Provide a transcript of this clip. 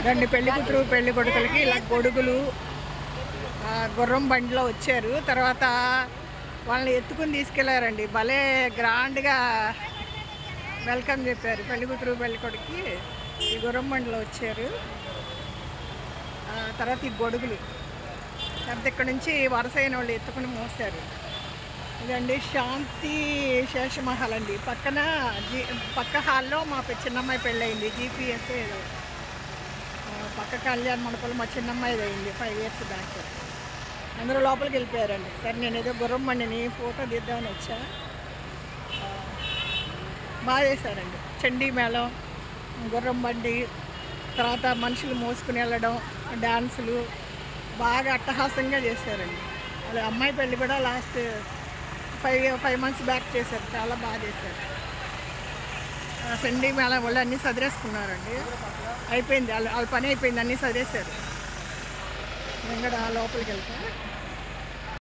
రెండు పెళ్లి కూతురు పెళ్లి కొడుకులకి ఇలా గొడుగులు గుర్రం బండిలో వచ్చారు. తర్వాత వాళ్ళని ఎత్తుకుని తీసుకెళ్లారండి. భలే గ్రాండ్గా వెల్కమ్ చెప్పారు. పెళ్లి కూతురు పెళ్లి కొడుకుకి ఈ గుర్రం బండిలో వచ్చారు. తర్వాత ఈ గొడుగులు తర్వాత ఇక్కడ నుంచి వరుస అయిన వాళ్ళు ఎత్తుకుని మోసారు. ఇదండి శాంతి శేషమహల్ అండి. పక్క హాల్లో మా చిన్నమ్మాయి పెళ్ళయింది. జీపీఎస్ ఏదో పక్క కళ్యాణ మండపంలో మా చిన్నమ్మాయిది అయింది 5 years బ్యాక్. అందరూ లోపలికి వెళ్ళిపోయారండి. సరే నేను ఏదో గుర్రం బండిని ఫోటో తీద్దామని వచ్చా. బాగా చేశారండి. చండీ మేళం, గుర్రం బండి, తర్వాత మనుషులు మోసుకుని వెళ్ళడం, డ్యాన్సులు బాగా అట్టహాసంగా చేశారండి. అలా అమ్మాయి పెళ్ళి కూడా లాస్ట్ 5 months బ్యాక్ చేశారు. చాలా బాగా చేశారు. చండీ మేళం వాళ్ళు అన్నీ సదిరేసుకున్నారండి. అయిపోయింది, వాళ్ళ పని అయిపోయింది, అన్నీ సదిరేశారు. నేను కూడా లోపలికి వెళ్తా.